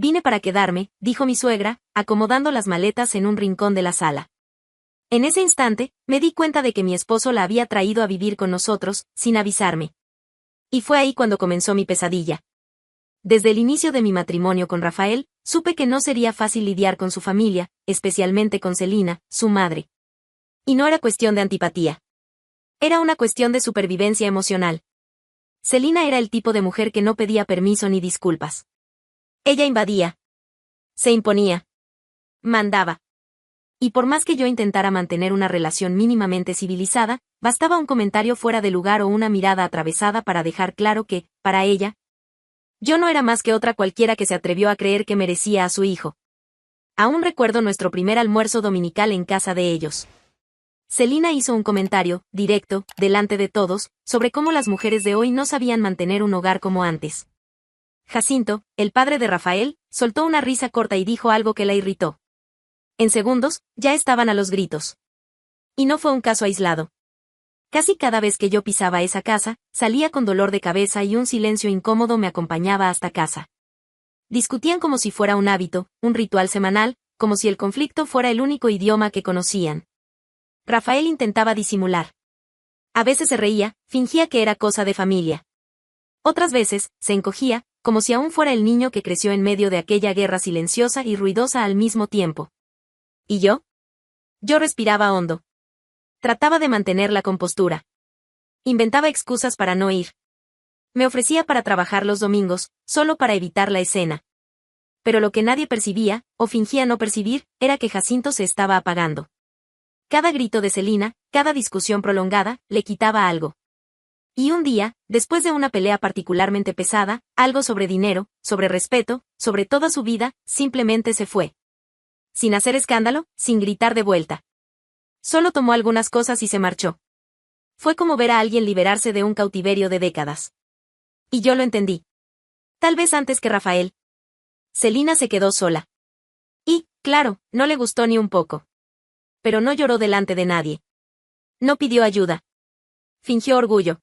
vine para quedarme, dijo mi suegra, acomodando las maletas en un rincón de la sala. En ese instante, me di cuenta de que mi esposo la había traído a vivir con nosotros, sin avisarme. Y fue ahí cuando comenzó mi pesadilla. Desde el inicio de mi matrimonio con Rafael, supe que no sería fácil lidiar con su familia, especialmente con Celina, su madre. Y no era cuestión de antipatía. Era una cuestión de supervivencia emocional. Celina era el tipo de mujer que no pedía permiso ni disculpas. Ella invadía. Se imponía. Mandaba. Y por más que yo intentara mantener una relación mínimamente civilizada, bastaba un comentario fuera de lugar o una mirada atravesada para dejar claro que, para ella, yo no era más que otra cualquiera que se atrevió a creer que merecía a su hijo. Aún recuerdo nuestro primer almuerzo dominical en casa de ellos. Celina hizo un comentario, directo, delante de todos, sobre cómo las mujeres de hoy no sabían mantener un hogar como antes. Jacinto, el padre de Rafael, soltó una risa corta y dijo algo que la irritó. En segundos, ya estaban a los gritos. Y no fue un caso aislado. Casi cada vez que yo pisaba esa casa, salía con dolor de cabeza y un silencio incómodo me acompañaba hasta casa. Discutían como si fuera un hábito, un ritual semanal, como si el conflicto fuera el único idioma que conocían. Rafael intentaba disimular. A veces se reía, fingía que era cosa de familia. Otras veces, se encogía, como si aún fuera el niño que creció en medio de aquella guerra silenciosa y ruidosa al mismo tiempo. ¿Y yo? Yo respiraba hondo. Trataba de mantener la compostura. Inventaba excusas para no ir. Me ofrecía para trabajar los domingos, solo para evitar la escena. Pero lo que nadie percibía, o fingía no percibir, era que Jacinto se estaba apagando. Cada grito de Celina, cada discusión prolongada, le quitaba algo. Y un día, después de una pelea particularmente pesada, algo sobre dinero, sobre respeto, sobre toda su vida, simplemente se fue. Sin hacer escándalo, sin gritar de vuelta. Solo tomó algunas cosas y se marchó. Fue como ver a alguien liberarse de un cautiverio de décadas. Y yo lo entendí. Tal vez antes que Rafael. Celina se quedó sola. Y, claro, no le gustó ni un poco. Pero no lloró delante de nadie. No pidió ayuda. Fingió orgullo.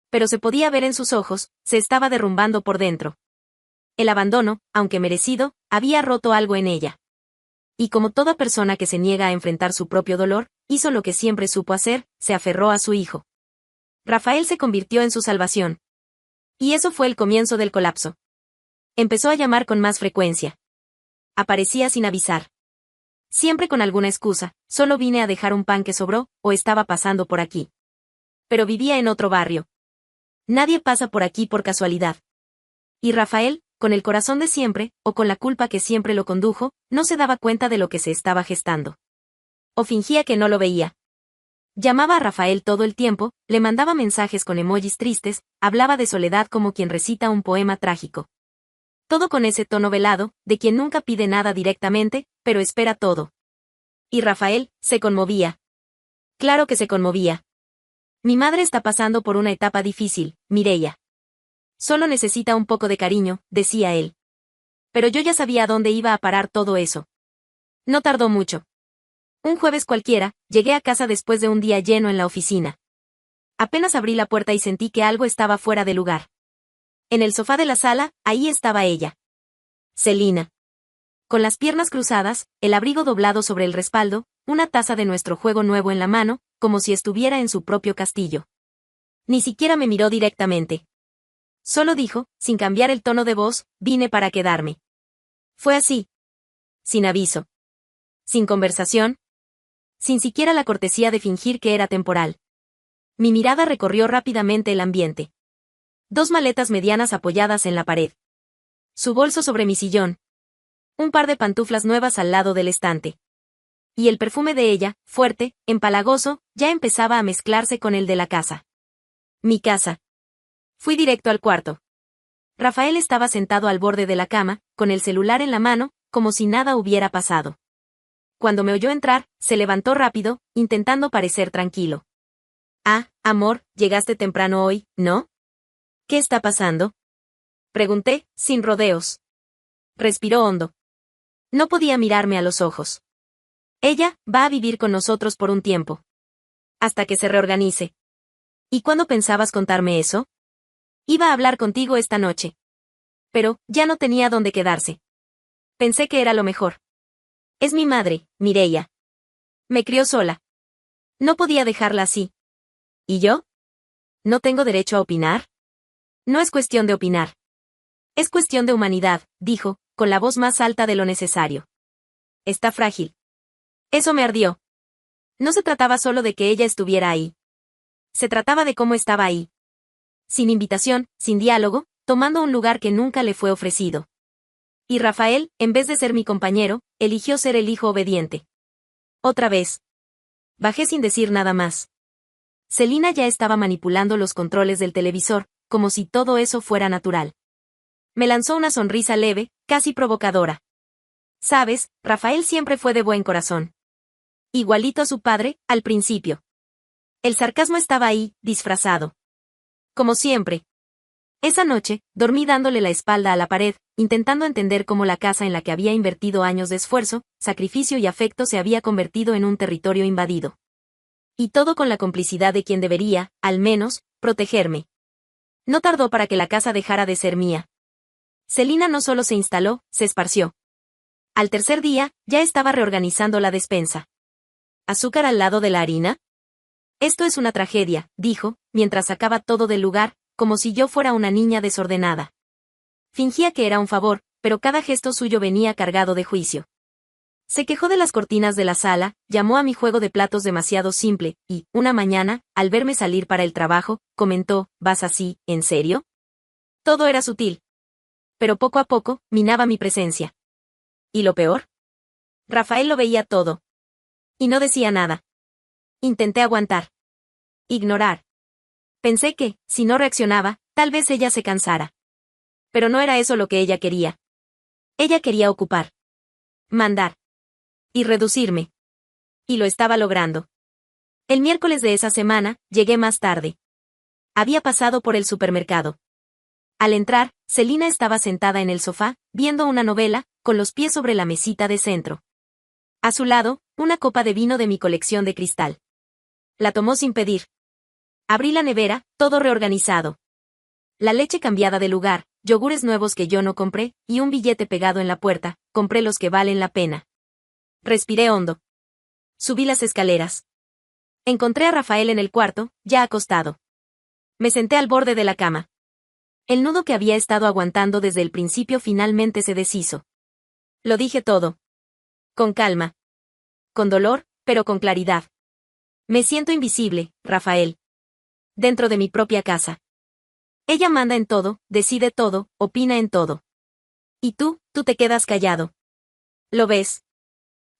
Pero se podía ver en sus ojos, se estaba derrumbando por dentro. El abandono, aunque merecido, había roto algo en ella. Y como toda persona que se niega a enfrentar su propio dolor, hizo lo que siempre supo hacer, se aferró a su hijo. Rafael se convirtió en su salvación. Y eso fue el comienzo del colapso. Empezó a llamar con más frecuencia. Aparecía sin avisar. Siempre con alguna excusa, solo vine a dejar un pan que sobró, o estaba pasando por aquí. Pero vivía en otro barrio. Nadie pasa por aquí por casualidad. Y Rafael, con el corazón de siempre, o con la culpa que siempre lo condujo, no se daba cuenta de lo que se estaba gestando. O fingía que no lo veía. Llamaba a Rafael todo el tiempo, le mandaba mensajes con emojis tristes, hablaba de soledad como quien recita un poema trágico. Todo con ese tono velado, de quien nunca pide nada directamente, pero espera todo. Y Rafael, se conmovía. Claro que se conmovía. Mi madre está pasando por una etapa difícil, Mireia. Solo necesita un poco de cariño, decía él. Pero yo ya sabía a dónde iba a parar todo eso. No tardó mucho. Un jueves cualquiera, llegué a casa después de un día lleno en la oficina. Apenas abrí la puerta y sentí que algo estaba fuera de lugar. En el sofá de la sala, ahí estaba ella. Celina. Con las piernas cruzadas, el abrigo doblado sobre el respaldo, una taza de nuestro juego nuevo en la mano, como si estuviera en su propio castillo. Ni siquiera me miró directamente. Solo dijo, sin cambiar el tono de voz, vine para quedarme. Fue así. Sin aviso. Sin conversación. Sin siquiera la cortesía de fingir que era temporal. Mi mirada recorrió rápidamente el ambiente. 2 maletas medianas apoyadas en la pared. Su bolso sobre mi sillón. Un par de pantuflas nuevas al lado del estante. Y el perfume de ella, fuerte, empalagoso, ya empezaba a mezclarse con el de la casa. Mi casa. Fui directo al cuarto. Rafael estaba sentado al borde de la cama, con el celular en la mano, como si nada hubiera pasado. Cuando me oyó entrar, se levantó rápido, intentando parecer tranquilo. Ah, amor, llegaste temprano hoy, ¿no? ¿Qué está pasando? Pregunté, sin rodeos. Respiró hondo. No podía mirarme a los ojos. Ella va a vivir con nosotros por un tiempo. Hasta que se reorganice. ¿Y cuándo pensabas contarme eso? Iba a hablar contigo esta noche. Pero, ya no tenía dónde quedarse. Pensé que era lo mejor. Es mi madre, Mireia. Me crió sola. No podía dejarla así. ¿Y yo? ¿No tengo derecho a opinar? No es cuestión de opinar. Es cuestión de humanidad, dijo, con la voz más alta de lo necesario. Está frágil. Eso me ardió. No se trataba solo de que ella estuviera ahí. Se trataba de cómo estaba ahí. Sin invitación, sin diálogo, tomando un lugar que nunca le fue ofrecido. Y Rafael, en vez de ser mi compañero, eligió ser el hijo obediente. Otra vez. Bajé sin decir nada más. Celina ya estaba manipulando los controles del televisor, como si todo eso fuera natural. Me lanzó una sonrisa leve, casi provocadora. Sabes, Rafael siempre fue de buen corazón. Igualito a su padre, al principio. El sarcasmo estaba ahí, disfrazado. Como siempre. Esa noche, dormí dándole la espalda a la pared, intentando entender cómo la casa en la que había invertido años de esfuerzo, sacrificio y afecto se había convertido en un territorio invadido. Y todo con la complicidad de quien debería, al menos, protegerme. No tardó para que la casa dejara de ser mía. Celina no solo se instaló, se esparció. Al tercer día, ya estaba reorganizando la despensa. ¿Azúcar al lado de la harina? Esto es una tragedia, dijo, mientras sacaba todo del lugar, como si yo fuera una niña desordenada. Fingía que era un favor, pero cada gesto suyo venía cargado de juicio. Se quejó de las cortinas de la sala, llamó a mi juego de platos demasiado simple, y, una mañana, al verme salir para el trabajo, comentó, ¿vas así, en serio? Todo era sutil. Pero poco a poco, minaba mi presencia. ¿Y lo peor? Rafael lo veía todo. Y no decía nada. Intenté aguantar. Ignorar. Pensé que, si no reaccionaba, tal vez ella se cansara. Pero no era eso lo que ella quería. Ella quería ocupar. Mandar. Y reducirme. Y lo estaba logrando. El miércoles de esa semana, llegué más tarde. Había pasado por el supermercado. Al entrar, Celina estaba sentada en el sofá, viendo una novela, con los pies sobre la mesita de centro. A su lado, una copa de vino de mi colección de cristal. La tomó sin pedir. Abrí la nevera, todo reorganizado. La leche cambiada de lugar, yogures nuevos que yo no compré, y un billete pegado en la puerta, compré los que valen la pena. Respiré hondo. Subí las escaleras. Encontré a Rafael en el cuarto, ya acostado. Me senté al borde de la cama. El nudo que había estado aguantando desde el principio finalmente se deshizo. Lo dije todo. Con calma. Con dolor, pero con claridad. Me siento invisible, Rafael. Dentro de mi propia casa. Ella manda en todo, decide todo, opina en todo. Y tú te quedas callado. ¿Lo ves?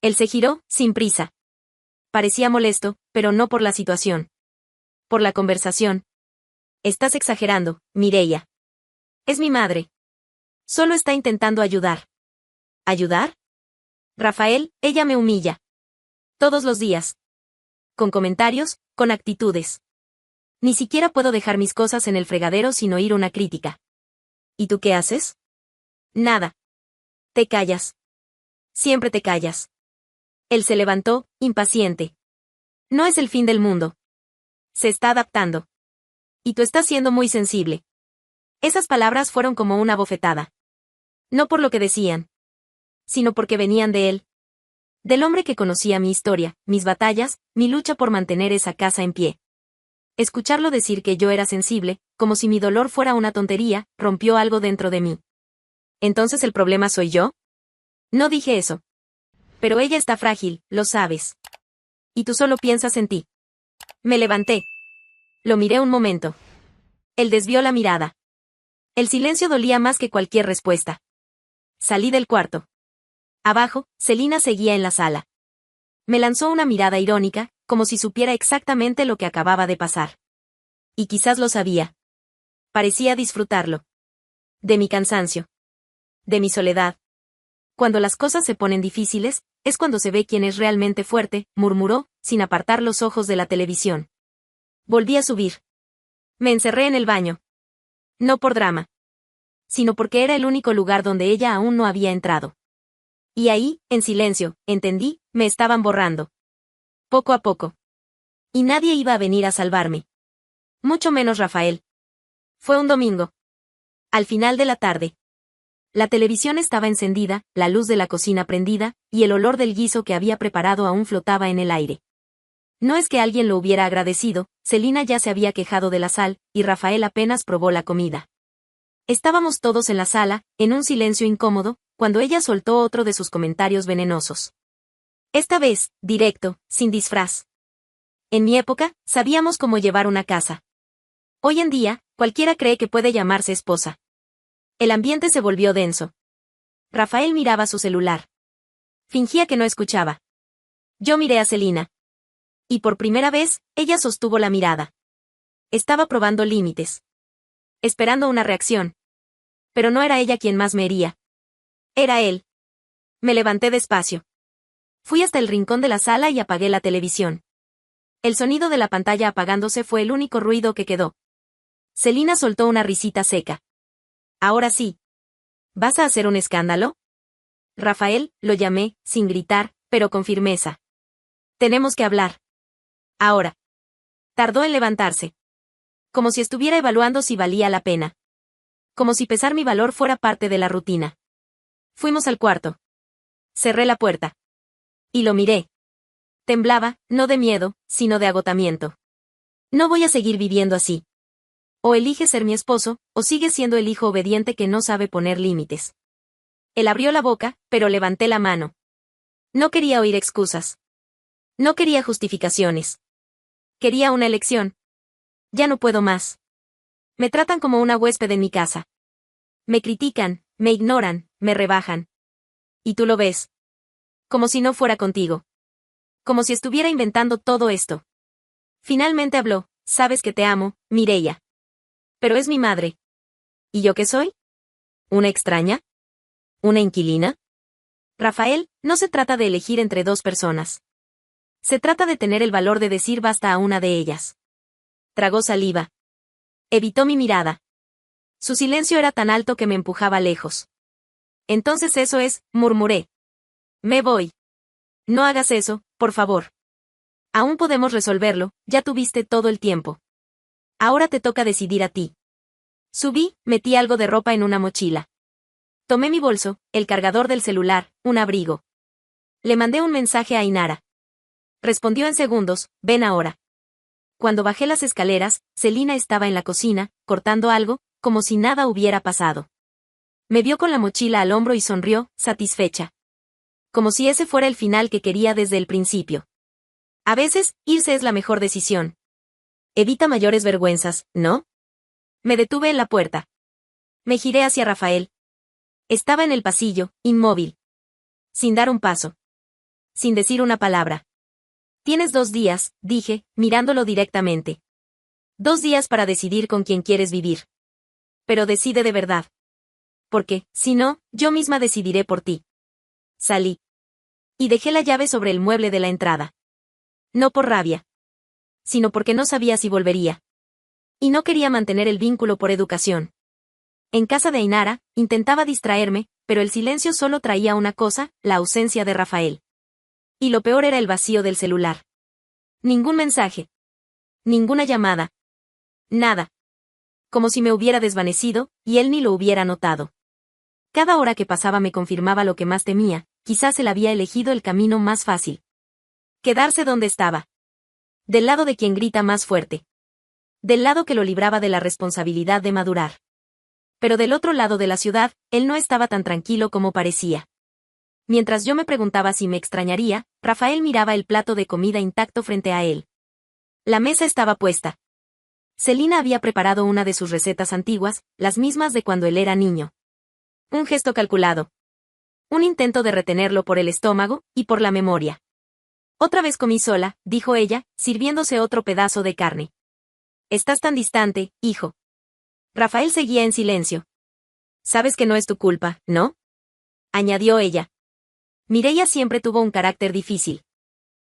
Él se giró, sin prisa. Parecía molesto, pero no por la situación. Por la conversación. Estás exagerando, Mireia. Es mi madre. Solo está intentando ayudar. ¿Ayudar? Rafael, ella me humilla. Todos los días. Con comentarios, con actitudes. Ni siquiera puedo dejar mis cosas en el fregadero sin oír una crítica. ¿Y tú qué haces? Nada. Te callas. Siempre te callas. Él se levantó, impaciente. No es el fin del mundo. Se está adaptando. Y tú estás siendo muy sensible. Esas palabras fueron como una bofetada. No por lo que decían, sino porque venían de él. Del hombre que conocía mi historia, mis batallas, mi lucha por mantener esa casa en pie. Escucharlo decir que yo era sensible, como si mi dolor fuera una tontería, rompió algo dentro de mí. ¿Entonces el problema soy yo? No dije eso. Pero ella está frágil, lo sabes. Y tú solo piensas en ti. Me levanté. Lo miré un momento. Él desvió la mirada. El silencio dolía más que cualquier respuesta. Salí del cuarto. Abajo, Celina seguía en la sala. Me lanzó una mirada irónica, como si supiera exactamente lo que acababa de pasar. Y quizás lo sabía. Parecía disfrutarlo. De mi cansancio. De mi soledad. Cuando las cosas se ponen difíciles, es cuando se ve quién es realmente fuerte, murmuró, sin apartar los ojos de la televisión. Volví a subir. Me encerré en el baño. No por drama. Sino porque era el único lugar donde ella aún no había entrado. Y ahí, en silencio, entendí, me estaban borrando. Poco a poco. Y nadie iba a venir a salvarme. Mucho menos Rafael. Fue un domingo. Al final de la tarde. La televisión estaba encendida, la luz de la cocina prendida, y el olor del guiso que había preparado aún flotaba en el aire. No es que alguien lo hubiera agradecido, Celina ya se había quejado de la sal, y Rafael apenas probó la comida. Estábamos todos en la sala, en un silencio incómodo, cuando ella soltó otro de sus comentarios venenosos. Esta vez, directo, sin disfraz. En mi época, sabíamos cómo llevar una casa. Hoy en día, cualquiera cree que puede llamarse esposa. El ambiente se volvió denso. Rafael miraba su celular. Fingía que no escuchaba. Yo miré a Celina. Y por primera vez, ella sostuvo la mirada. Estaba probando límites. Esperando una reacción. Pero no era ella quien más me hería. Era él. Me levanté despacio. Fui hasta el rincón de la sala y apagué la televisión. El sonido de la pantalla apagándose fue el único ruido que quedó. Celina soltó una risita seca. Ahora sí. ¿Vas a hacer un escándalo? Rafael, lo llamé, sin gritar, pero con firmeza. Tenemos que hablar. Ahora. Tardó en levantarse. Como si estuviera evaluando si valía la pena. Como si pesar mi valor fuera parte de la rutina. Fuimos al cuarto. Cerré la puerta. Y lo miré. Temblaba, no de miedo, sino de agotamiento. No voy a seguir viviendo así. O elige ser mi esposo, o sigue siendo el hijo obediente que no sabe poner límites. Él abrió la boca, pero levanté la mano. No quería oír excusas. No quería justificaciones. Quería una elección. Ya no puedo más. Me tratan como una huésped en mi casa. Me critican, me ignoran, me rebajan. Y tú lo ves. Como si no fuera contigo. Como si estuviera inventando todo esto. Finalmente habló, sabes que te amo, Mireia. Pero es mi madre. ¿Y yo qué soy? ¿Una extraña? ¿Una inquilina? Rafael, no se trata de elegir entre dos personas. Se trata de tener el valor de decir basta a una de ellas. Tragó saliva. Evitó mi mirada. Su silencio era tan alto que me empujaba lejos. Entonces eso es, murmuré. Me voy. No hagas eso, por favor. Aún podemos resolverlo, ya tuviste todo el tiempo. Ahora te toca decidir a ti. Subí, metí algo de ropa en una mochila. Tomé mi bolso, el cargador del celular, un abrigo. Le mandé un mensaje a Ainara. Respondió en segundos, ven ahora. Cuando bajé las escaleras, Celina estaba en la cocina, cortando algo, como si nada hubiera pasado. Me vio con la mochila al hombro y sonrió, satisfecha. Como si ese fuera el final que quería desde el principio. A veces, irse es la mejor decisión. Evita mayores vergüenzas, ¿no? Me detuve en la puerta. Me giré hacia Rafael. Estaba en el pasillo, inmóvil. Sin dar un paso. Sin decir una palabra. Tienes 2 días, dije, mirándolo directamente. 2 días para decidir con quién quieres vivir. Pero decide de verdad. Porque, si no, yo misma decidiré por ti. Salí. Y dejé la llave sobre el mueble de la entrada. No por rabia. Sino porque no sabía si volvería. Y no quería mantener el vínculo por educación. En casa de Ainara, intentaba distraerme, pero el silencio solo traía una cosa, la ausencia de Rafael. Y lo peor era el vacío del celular. Ningún mensaje. Ninguna llamada. Nada. Como si me hubiera desvanecido, y él ni lo hubiera notado. Cada hora que pasaba me confirmaba lo que más temía, quizás él había elegido el camino más fácil. Quedarse donde estaba. Del lado de quien grita más fuerte. Del lado que lo libraba de la responsabilidad de madurar. Pero del otro lado de la ciudad, él no estaba tan tranquilo como parecía. Mientras yo me preguntaba si me extrañaría, Rafael miraba el plato de comida intacto frente a él. La mesa estaba puesta. Celina había preparado una de sus recetas antiguas, las mismas de cuando él era niño. Un gesto calculado. Un intento de retenerlo por el estómago, y por la memoria. Otra vez comí sola, dijo ella, sirviéndose otro pedazo de carne. Estás tan distante, hijo. Rafael seguía en silencio. Sabes que no es tu culpa, ¿no? Añadió ella. Mireia siempre tuvo un carácter difícil.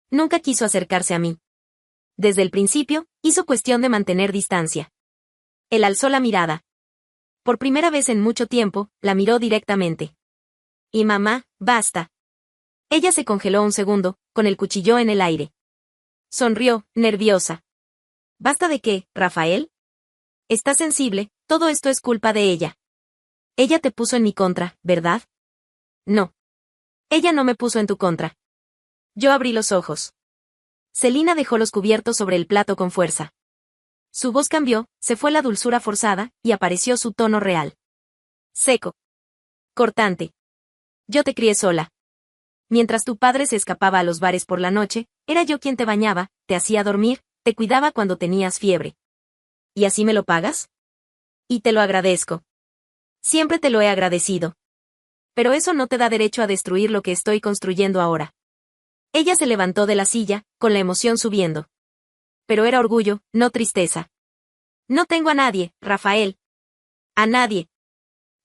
Nunca quiso acercarse a mí. Desde el principio, hizo cuestión de mantener distancia. Él alzó la mirada. Por primera vez en mucho tiempo, la miró directamente. Y mamá, basta. Ella se congeló un segundo, con el cuchillo en el aire. Sonrió, nerviosa. ¿Basta de qué, Rafael? Está sensible, todo esto es culpa de ella. Ella te puso en mi contra, ¿verdad? No. Ella no me puso en tu contra. Yo abrí los ojos. Celina dejó los cubiertos sobre el plato con fuerza. Su voz cambió, se fue la dulzura forzada, y apareció su tono real. Seco. Cortante. Yo te crié sola. Mientras tu padre se escapaba a los bares por la noche, era yo quien te bañaba, te hacía dormir, te cuidaba cuando tenías fiebre. ¿Y así me lo pagas? Y te lo agradezco. Siempre te lo he agradecido. Pero eso no te da derecho a destruir lo que estoy construyendo ahora. Ella se levantó de la silla, con la emoción subiendo. Pero era orgullo, no tristeza. No tengo a nadie, Rafael. A nadie.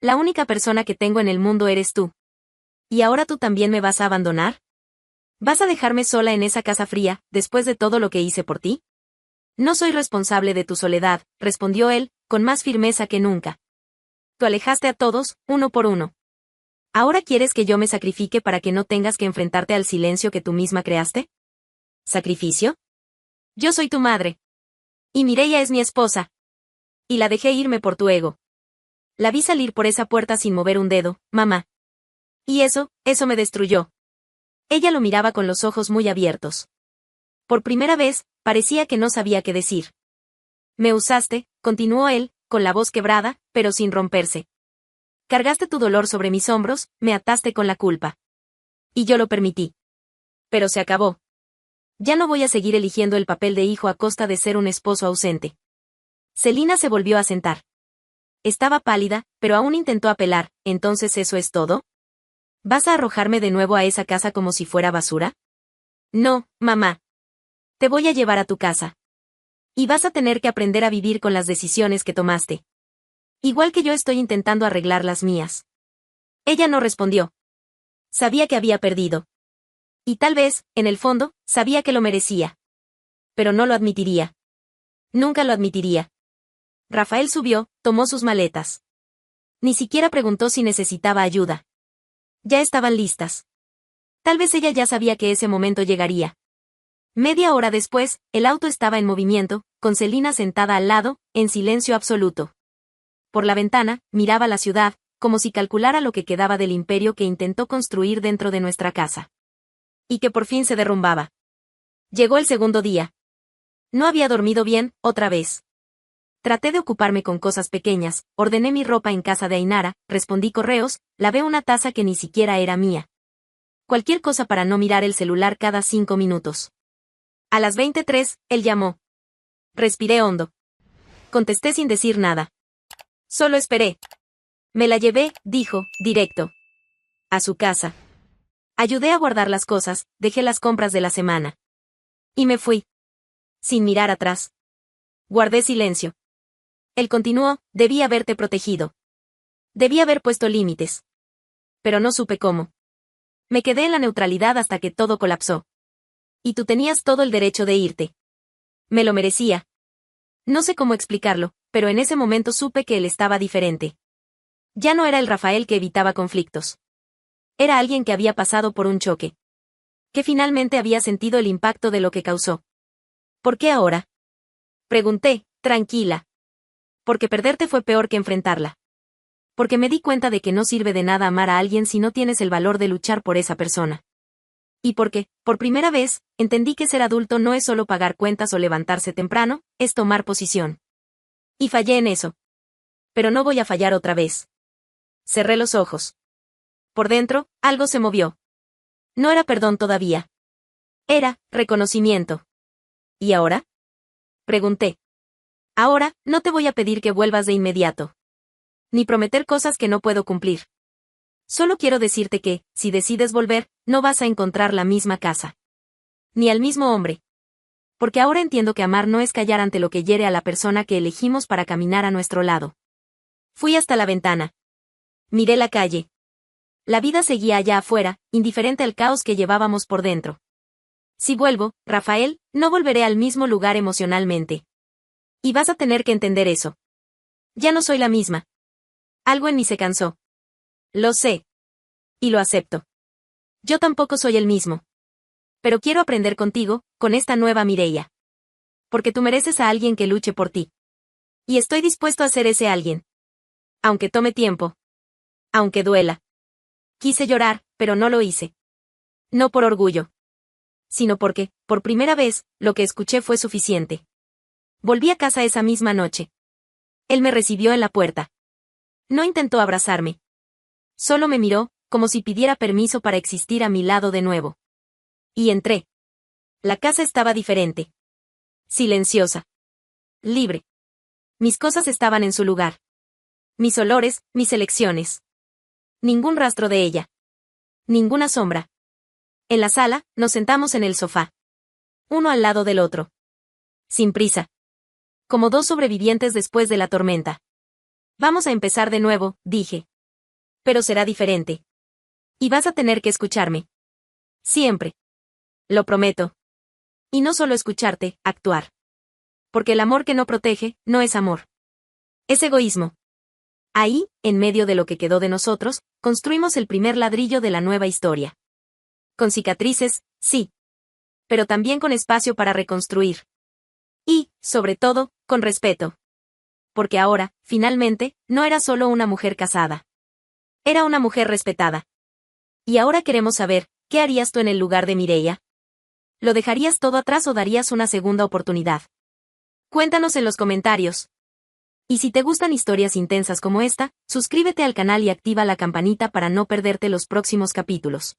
La única persona que tengo en el mundo eres tú. ¿Y ahora tú también me vas a abandonar? ¿Vas a dejarme sola en esa casa fría, después de todo lo que hice por ti? No soy responsable de tu soledad, respondió él, con más firmeza que nunca. Tú alejaste a todos, uno por uno. ¿Ahora quieres que yo me sacrifique para que no tengas que enfrentarte al silencio que tú misma creaste? ¿Sacrificio? Yo soy tu madre. Y Mireia es mi esposa. Y la dejé irme por tu ego. La vi salir por esa puerta sin mover un dedo, mamá. Y eso me destruyó. Ella lo miraba con los ojos muy abiertos. Por primera vez, parecía que no sabía qué decir. Me usaste, continuó él, con la voz quebrada, pero sin romperse. Cargaste tu dolor sobre mis hombros, me ataste con la culpa. Y yo lo permití. Pero se acabó. Ya no voy a seguir eligiendo el papel de hijo a costa de ser un esposo ausente. Celina se volvió a sentar. Estaba pálida, pero aún intentó apelar. ¿Entonces eso es todo? ¿Vas a arrojarme de nuevo a esa casa como si fuera basura? No, mamá. Te voy a llevar a tu casa. Y vas a tener que aprender a vivir con las decisiones que tomaste. Igual que yo estoy intentando arreglar las mías. Ella no respondió. Sabía que había perdido. Y tal vez, en el fondo, sabía que lo merecía. Pero no lo admitiría. Nunca lo admitiría. Rafael subió, tomó sus maletas. Ni siquiera preguntó si necesitaba ayuda. Ya estaban listas. Tal vez ella ya sabía que ese momento llegaría. Media hora después, el auto estaba en movimiento, con Celina sentada al lado, en silencio absoluto. Por la ventana, miraba la ciudad, como si calculara lo que quedaba del imperio que intentó construir dentro de nuestra casa. Y que por fin se derrumbaba. Llegó el segundo día. No había dormido bien, otra vez. Traté de ocuparme con cosas pequeñas, ordené mi ropa en casa de Ainara, respondí correos, lavé una taza que ni siquiera era mía. Cualquier cosa para no mirar el celular cada 5 minutos. A las 23, él llamó. Respiré hondo. Contesté sin decir nada. Solo esperé. Me la llevé, dijo, directo. A su casa. Ayudé a guardar las cosas, dejé las compras de la semana. Y me fui. Sin mirar atrás. Guardé silencio. Él continuó, debí haberte protegido. Debí haber puesto límites. Pero no supe cómo. Me quedé en la neutralidad hasta que todo colapsó. Y tú tenías todo el derecho de irte. Me lo merecía. No sé cómo explicarlo, pero en ese momento supe que él estaba diferente. Ya no era el Rafael que evitaba conflictos. Era alguien que había pasado por un choque. Que finalmente había sentido el impacto de lo que causó. ¿Por qué ahora? Pregunté, tranquila. Porque perderte fue peor que enfrentarla. Porque me di cuenta de que no sirve de nada amar a alguien si no tienes el valor de luchar por esa persona. Y porque, por primera vez, entendí que ser adulto no es solo pagar cuentas o levantarse temprano, es tomar posición. Y fallé en eso. Pero no voy a fallar otra vez. Cerré los ojos. Por dentro, algo se movió. No era perdón todavía. Era reconocimiento. ¿Y ahora? Pregunté. Ahora, no te voy a pedir que vuelvas de inmediato. Ni prometer cosas que no puedo cumplir. Solo quiero decirte que, si decides volver, no vas a encontrar la misma casa. Ni al mismo hombre. Porque ahora entiendo que amar no es callar ante lo que hiere a la persona que elegimos para caminar a nuestro lado. Fui hasta la ventana. Miré la calle. La vida seguía allá afuera, indiferente al caos que llevábamos por dentro. Si vuelvo, Rafael, no volveré al mismo lugar emocionalmente. Y vas a tener que entender eso. Ya no soy la misma. Algo en mí se cansó. Lo sé. Y lo acepto. Yo tampoco soy el mismo. Pero quiero aprender contigo, con esta nueva Mireia. Porque tú mereces a alguien que luche por ti. Y estoy dispuesto a ser ese alguien. Aunque tome tiempo. Aunque duela. Quise llorar, pero no lo hice. No por orgullo. Sino porque, por primera vez, lo que escuché fue suficiente. Volví a casa esa misma noche. Él me recibió en la puerta. No intentó abrazarme. Solo me miró, como si pidiera permiso para existir a mi lado de nuevo. Y entré. La casa estaba diferente. Silenciosa. Libre. Mis cosas estaban en su lugar. Mis olores, mis elecciones. Ningún rastro de ella. Ninguna sombra. En la sala, nos sentamos en el sofá. Uno al lado del otro. Sin prisa. Como dos sobrevivientes después de la tormenta. Vamos a empezar de nuevo, dije. Pero será diferente. Y vas a tener que escucharme. Siempre. Lo prometo. Y no solo escucharte, actuar. Porque el amor que no protege, no es amor. Es egoísmo. Ahí, en medio de lo que quedó de nosotros, construimos el primer ladrillo de la nueva historia. Con cicatrices, sí. Pero también con espacio para reconstruir. Y, sobre todo, con respeto. Porque ahora, finalmente, no era solo una mujer casada. Era una mujer respetada. Y ahora queremos saber, ¿qué harías tú en el lugar de Mireia? ¿Lo dejarías todo atrás o darías una segunda oportunidad? Cuéntanos en los comentarios. Y si te gustan historias intensas como esta, suscríbete al canal y activa la campanita para no perderte los próximos capítulos.